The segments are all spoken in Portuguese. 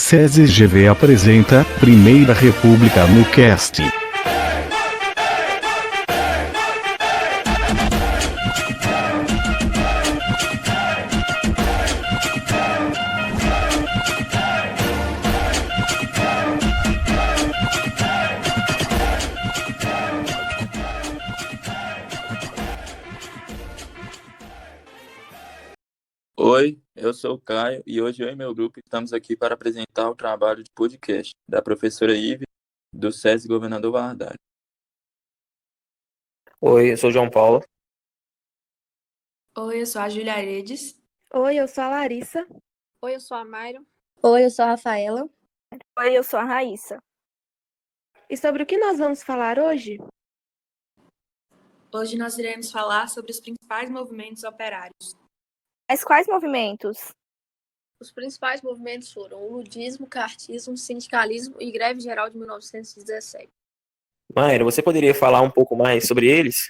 SESI-GV apresenta Primeira República no Cast. Oi, eu sou o Caio e hoje eu e meu grupo estamos aqui para apresentar o trabalho de podcast da professora Ive, do SESI Governador Valadares. Oi, eu sou o João Paulo. Oi, eu sou a Júlia Aredes. Oi, eu sou a Larissa. Oi, eu sou a Mayra. Oi, eu sou a Rafaela. Oi, eu sou a Raíssa. E sobre o que nós vamos falar hoje? Hoje nós iremos falar sobre os principais movimentos operários. Mas quais movimentos? Os principais movimentos foram o ludismo, cartismo, sindicalismo e greve geral de 1917. Mayra, você poderia falar um pouco mais sobre eles?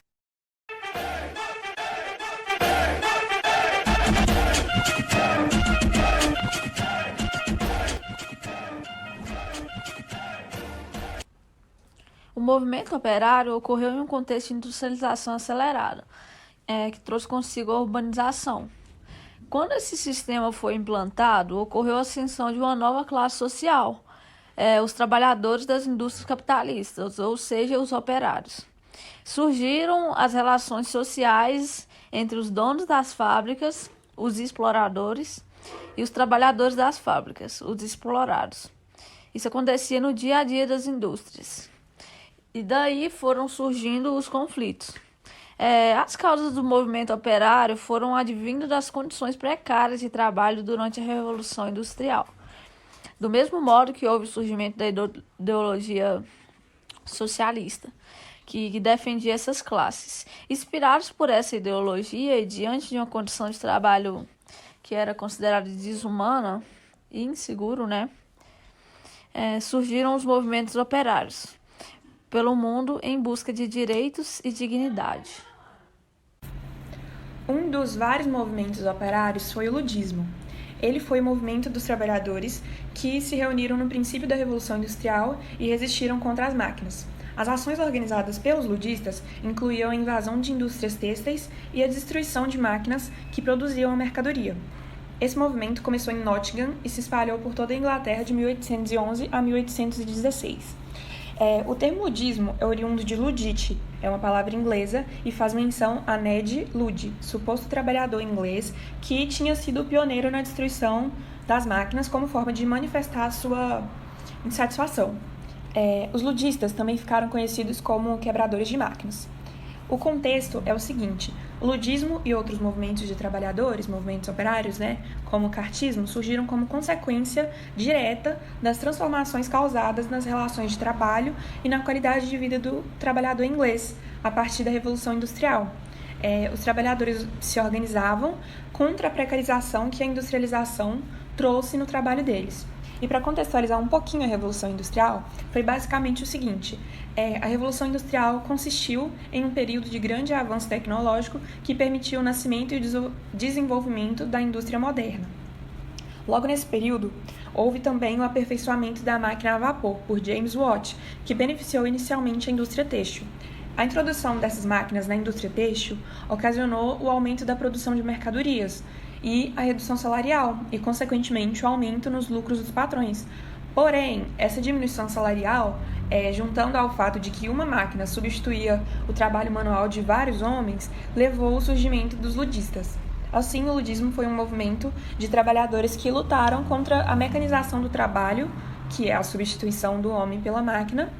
O movimento operário ocorreu em um contexto de industrialização acelerada, que trouxe consigo a urbanização. Quando esse sistema foi implantado, ocorreu a ascensão de uma nova classe social, os trabalhadores das indústrias capitalistas, ou seja, os operários. Surgiram as relações sociais entre os donos das fábricas, os exploradores, e os trabalhadores das fábricas, os explorados. Isso acontecia no dia a dia das indústrias. E daí foram surgindo os conflitos. As causas do movimento operário foram advindo das condições precárias de trabalho durante a Revolução Industrial. Do mesmo modo que houve o surgimento da ideologia socialista, que defendia essas classes. Inspirados por essa ideologia e diante de uma condição de trabalho que era considerada desumana e inseguro, surgiram os movimentos operários pelo mundo em busca de direitos e dignidade. Um dos vários movimentos operários foi o ludismo. Ele foi o movimento dos trabalhadores que se reuniram no princípio da Revolução Industrial e resistiram contra as máquinas. As ações organizadas pelos ludistas incluíam a invasão de indústrias têxteis e a destruição de máquinas que produziam a mercadoria. Esse movimento começou em Nottingham e se espalhou por toda a Inglaterra de 1811 a 1816. O termo ludismo é oriundo de ludite, é uma palavra inglesa e faz menção a Ned Ludd, suposto trabalhador inglês que tinha sido o pioneiro na destruição das máquinas como forma de manifestar a sua insatisfação. Os ludistas também ficaram conhecidos como quebradores de máquinas. O contexto é o seguinte: o ludismo e outros movimentos de trabalhadores, movimentos operários, como o cartismo, surgiram como consequência direta das transformações causadas nas relações de trabalho e na qualidade de vida do trabalhador inglês a partir da Revolução Industrial. Os trabalhadores se organizavam contra a precarização que a industrialização trouxe no trabalho deles. E para contextualizar um pouquinho a Revolução Industrial, foi basicamente o seguinte: a Revolução Industrial consistiu em um período de grande avanço tecnológico que permitiu o nascimento e o desenvolvimento da indústria moderna. Logo nesse período, houve também o aperfeiçoamento da máquina a vapor por James Watt, que beneficiou inicialmente a indústria têxtil. A introdução dessas máquinas na indústria têxtil ocasionou o aumento da produção de mercadorias e a redução salarial e, consequentemente, o aumento nos lucros dos patrões. Porém, essa diminuição salarial, juntando ao fato de que uma máquina substituía o trabalho manual de vários homens, levou ao surgimento dos ludistas. Assim, o ludismo foi um movimento de trabalhadores que lutaram contra a mecanização do trabalho, que é a substituição do homem pela máquina,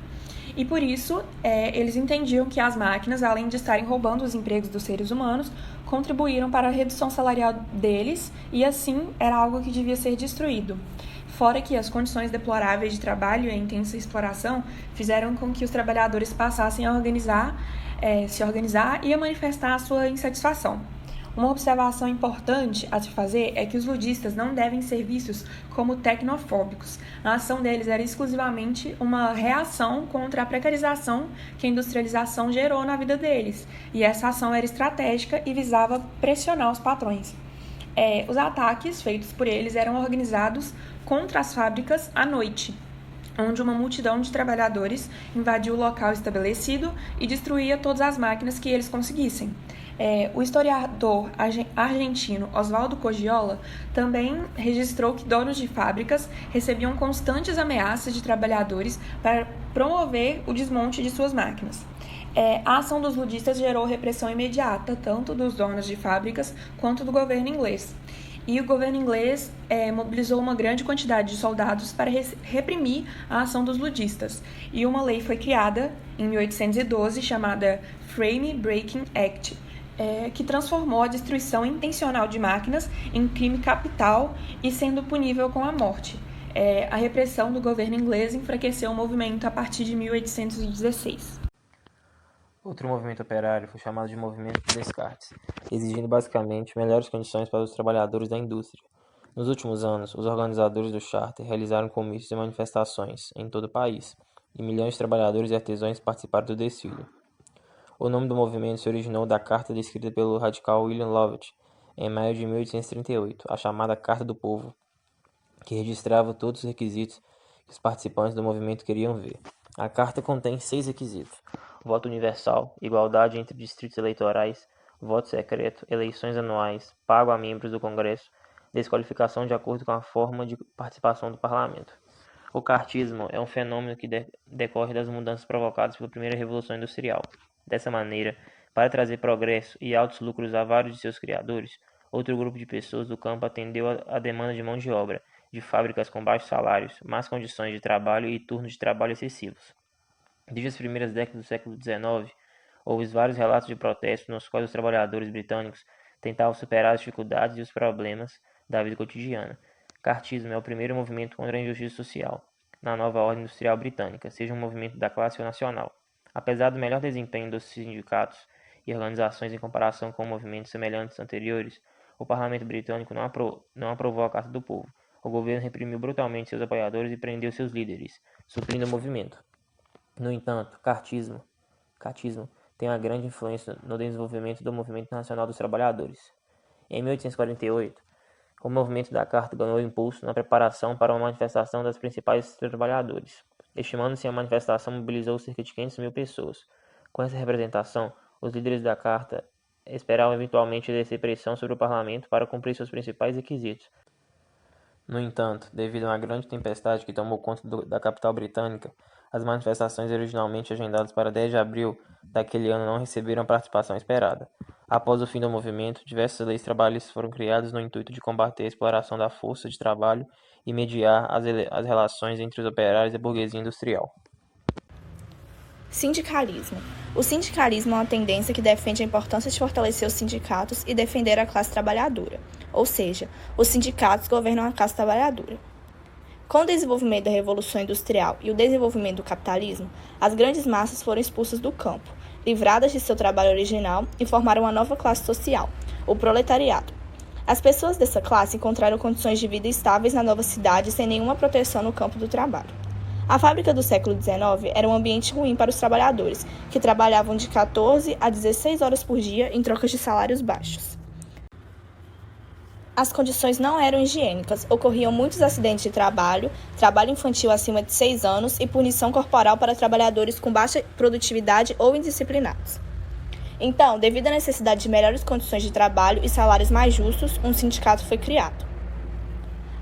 e por isso eles entendiam que as máquinas, além de estarem roubando os empregos dos seres humanos, contribuíram para a redução salarial deles e assim era algo que devia ser destruído. Fora que as condições deploráveis de trabalho e a intensa exploração fizeram com que os trabalhadores passassem a se organizar e a manifestar a sua insatisfação. Uma observação importante a se fazer é que os ludistas não devem ser vistos como tecnofóbicos. A ação deles era exclusivamente uma reação contra a precarização que a industrialização gerou na vida deles, e essa ação era estratégica e visava pressionar os patrões. Os ataques feitos por eles eram organizados contra as fábricas à noite, onde uma multidão de trabalhadores invadiu o local estabelecido e destruía todas as máquinas que eles conseguissem. O historiador argentino Osvaldo Cogiola também registrou que donos de fábricas recebiam constantes ameaças de trabalhadores para promover o desmonte de suas máquinas. A ação dos ludistas gerou repressão imediata, tanto dos donos de fábricas quanto do governo inglês. E o governo inglês mobilizou uma grande quantidade de soldados para reprimir a ação dos ludistas. E uma lei foi criada em 1812 chamada Frame Breaking Act, que transformou a destruição intencional de máquinas em crime capital e sendo punível com a morte. A repressão do governo inglês enfraqueceu o movimento a partir de 1816. Outro movimento operário foi chamado de Movimento de Descartes, exigindo basicamente melhores condições para os trabalhadores da indústria. Nos últimos anos, os organizadores do Charter realizaram comícios e manifestações em todo o país, e milhões de trabalhadores e artesãos participaram do desfile. O nome do movimento se originou da carta descrita pelo radical William Lovett em maio de 1838, a chamada Carta do Povo, que registrava todos os requisitos que os participantes do movimento queriam ver. A carta contém 6 requisitos: voto universal, igualdade entre distritos eleitorais, voto secreto, eleições anuais, pago a membros do Congresso, desqualificação de acordo com a forma de participação do parlamento. O cartismo é um fenômeno que decorre das mudanças provocadas pela primeira Revolução Industrial. Dessa maneira, para trazer progresso e altos lucros a vários de seus criadores, outro grupo de pessoas do campo atendeu à demanda de mão de obra, de fábricas com baixos salários, más condições de trabalho e turnos de trabalho excessivos. Desde as primeiras décadas do século XIX, houve vários relatos de protestos nos quais os trabalhadores britânicos tentavam superar as dificuldades e os problemas da vida cotidiana. Cartismo é o primeiro movimento contra a injustiça social na nova ordem industrial britânica, seja um movimento da classe ou nacional. Apesar do melhor desempenho dos sindicatos e organizações em comparação com movimentos semelhantes anteriores, o parlamento britânico não aprovou a Carta do Povo. O governo reprimiu brutalmente seus apoiadores e prendeu seus líderes, suprindo o movimento. No entanto, cartismo tem uma grande influência no desenvolvimento do Movimento Nacional dos Trabalhadores. Em 1848, o movimento da Carta ganhou impulso na preparação para uma manifestação das principais trabalhadores. Estimando-se a manifestação mobilizou cerca de 500 mil pessoas. Com essa representação, os líderes da Carta esperavam eventualmente exercer pressão sobre o parlamento para cumprir seus principais requisitos. No entanto, devido a uma grande tempestade que tomou conta da capital britânica, as manifestações originalmente agendadas para 10 de abril daquele ano não receberam a participação esperada. Após o fim do movimento, diversas leis trabalhistas foram criadas no intuito de combater a exploração da força de trabalho e mediar as relações entre os operários e a burguesia industrial. Sindicalismo. O sindicalismo é uma tendência que defende a importância de fortalecer os sindicatos e defender a classe trabalhadora, ou seja, os sindicatos governam a classe trabalhadora. Com o desenvolvimento da Revolução Industrial e o desenvolvimento do capitalismo, as grandes massas foram expulsas do campo, livradas de seu trabalho original e formaram uma nova classe social, o proletariado. As pessoas dessa classe encontraram condições de vida estáveis na nova cidade sem nenhuma proteção no campo do trabalho. A fábrica do século XIX era um ambiente ruim para os trabalhadores, que trabalhavam de 14 a 16 horas por dia em troca de salários baixos. As condições não eram higiênicas, ocorriam muitos acidentes de trabalho, trabalho infantil acima de 6 anos e punição corporal para trabalhadores com baixa produtividade ou indisciplinados. Então, devido à necessidade de melhores condições de trabalho e salários mais justos, um sindicato foi criado.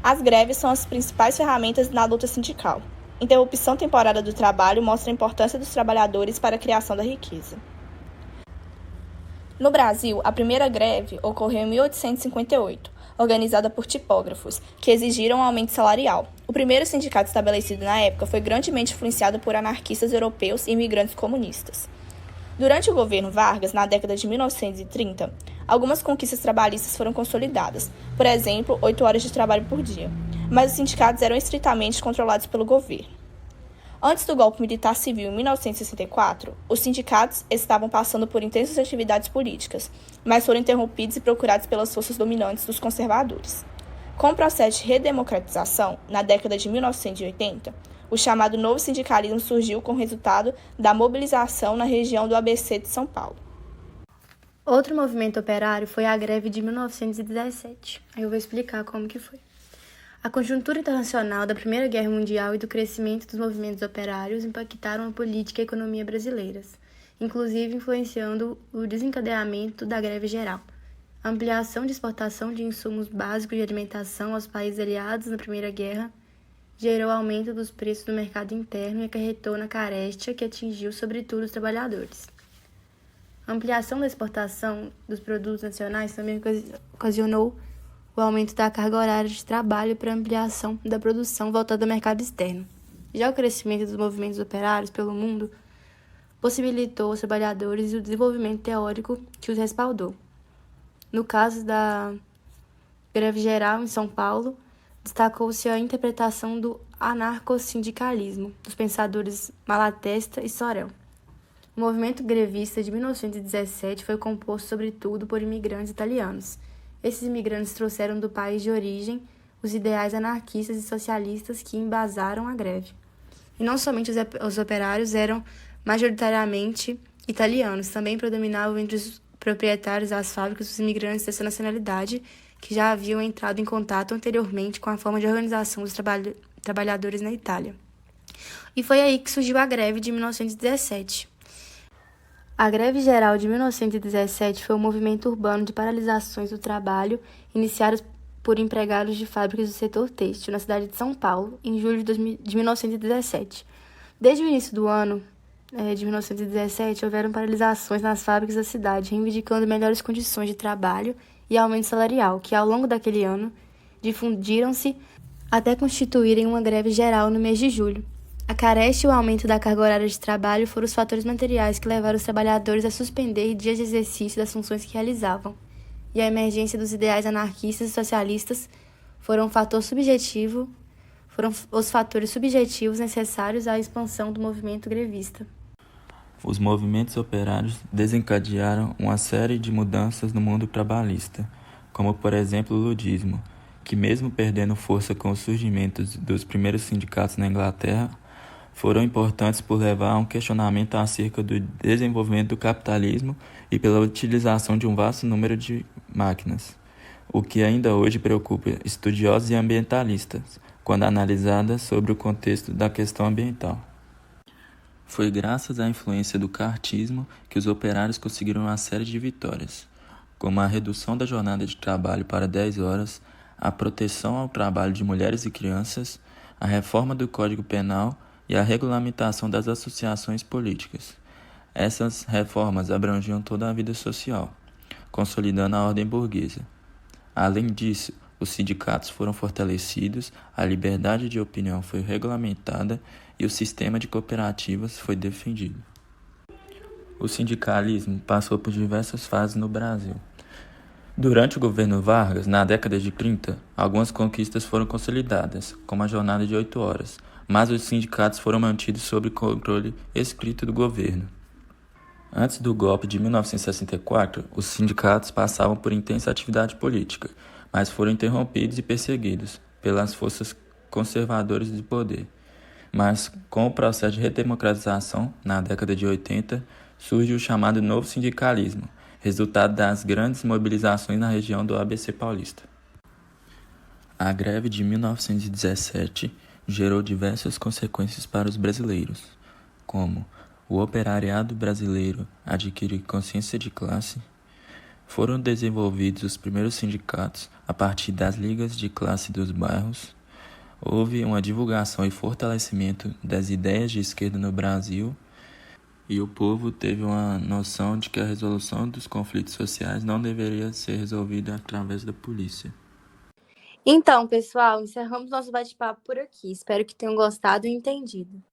As greves são as principais ferramentas na luta sindical. Interrupção temporária do trabalho mostra a importância dos trabalhadores para a criação da riqueza. No Brasil, a primeira greve ocorreu em 1858, organizada por tipógrafos, que exigiram um aumento salarial. O primeiro sindicato estabelecido na época foi grandemente influenciado por anarquistas europeus e imigrantes comunistas. Durante o governo Vargas, na década de 1930, algumas conquistas trabalhistas foram consolidadas, por exemplo, 8 horas de trabalho por dia, mas os sindicatos eram estritamente controlados pelo governo. Antes do golpe militar civil em 1964, os sindicatos estavam passando por intensas atividades políticas, mas foram interrompidos e procurados pelas forças dominantes dos conservadores. Com o processo de redemocratização, na década de 1980, o chamado novo sindicalismo surgiu com o resultado da mobilização na região do ABC de São Paulo. Outro movimento operário foi a greve de 1917. Aí eu vou explicar como que foi. A conjuntura internacional da Primeira Guerra Mundial e do crescimento dos movimentos operários impactaram a política e a economia brasileiras, inclusive influenciando o desencadeamento da greve geral. A ampliação de exportação de insumos básicos de alimentação aos países aliados na Primeira Guerra gerou aumento dos preços no mercado interno e acarretou na carestia que atingiu sobretudo os trabalhadores. A ampliação da exportação dos produtos nacionais também ocasionou o aumento da carga horária de trabalho para ampliação da produção voltada ao mercado externo. Já o crescimento dos movimentos operários pelo mundo possibilitou aos trabalhadores o desenvolvimento teórico que os respaldou. No caso da greve geral em São Paulo, destacou-se a interpretação do anarcossindicalismo dos pensadores Malatesta e Sorel. O movimento grevista de 1917 foi composto sobretudo por imigrantes italianos. Esses imigrantes trouxeram do país de origem os ideais anarquistas e socialistas que embasaram a greve. E não somente os operários eram majoritariamente italianos, também predominavam entre os proprietários das fábricas os imigrantes dessa nacionalidade que já haviam entrado em contato anteriormente com a forma de organização dos trabalhadores na Itália. E foi aí que surgiu a greve de 1917. A greve geral de 1917 foi um movimento urbano de paralisações do trabalho iniciados por empregados de fábricas do setor têxtil na cidade de São Paulo, em julho de 1917. Desde o início do ano de 1917, houveram paralisações nas fábricas da cidade, reivindicando melhores condições de trabalho e aumento salarial, que ao longo daquele ano difundiram-se até constituírem uma greve geral no mês de julho. A carestia e o aumento da carga horária de trabalho foram os fatores materiais que levaram os trabalhadores a suspender dias de exercício das funções que realizavam, e a emergência dos ideais anarquistas e socialistas foram os fatores subjetivos necessários à expansão do movimento grevista. Os movimentos operários desencadearam uma série de mudanças no mundo trabalhista, como por exemplo o ludismo, que mesmo perdendo força com o surgimento dos primeiros sindicatos na Inglaterra, foram importantes por levar a um questionamento acerca do desenvolvimento do capitalismo e pela utilização de um vasto número de máquinas, o que ainda hoje preocupa estudiosos e ambientalistas, quando analisada sobre o contexto da questão ambiental. Foi graças à influência do cartismo que os operários conseguiram uma série de vitórias, como a redução da jornada de trabalho para 10 horas, a proteção ao trabalho de mulheres e crianças, a reforma do Código Penal e a regulamentação das associações políticas. Essas reformas abrangiam toda a vida social, consolidando a ordem burguesa. Além disso, os sindicatos foram fortalecidos, a liberdade de opinião foi regulamentada e o sistema de cooperativas foi defendido. O sindicalismo passou por diversas fases no Brasil. Durante o governo Vargas, na década de 30, algumas conquistas foram consolidadas, como a jornada de 8 horas, mas os sindicatos foram mantidos sob controle estrito do governo. Antes do golpe de 1964, os sindicatos passavam por intensa atividade política, mas foram interrompidos e perseguidos pelas forças conservadoras de poder. Mas, com o processo de redemocratização, na década de 80, surge o chamado novo sindicalismo, resultado das grandes mobilizações na região do ABC paulista. A greve de 1917 gerou diversas consequências para os brasileiros, como o operariado brasileiro adquirir consciência de classe, foram desenvolvidos os primeiros sindicatos a partir das ligas de classe dos bairros, houve uma divulgação e fortalecimento das ideias de esquerda no Brasil e o povo teve uma noção de que a resolução dos conflitos sociais não deveria ser resolvida através da polícia. Então, pessoal, encerramos nosso bate-papo por aqui. Espero que tenham gostado e entendido.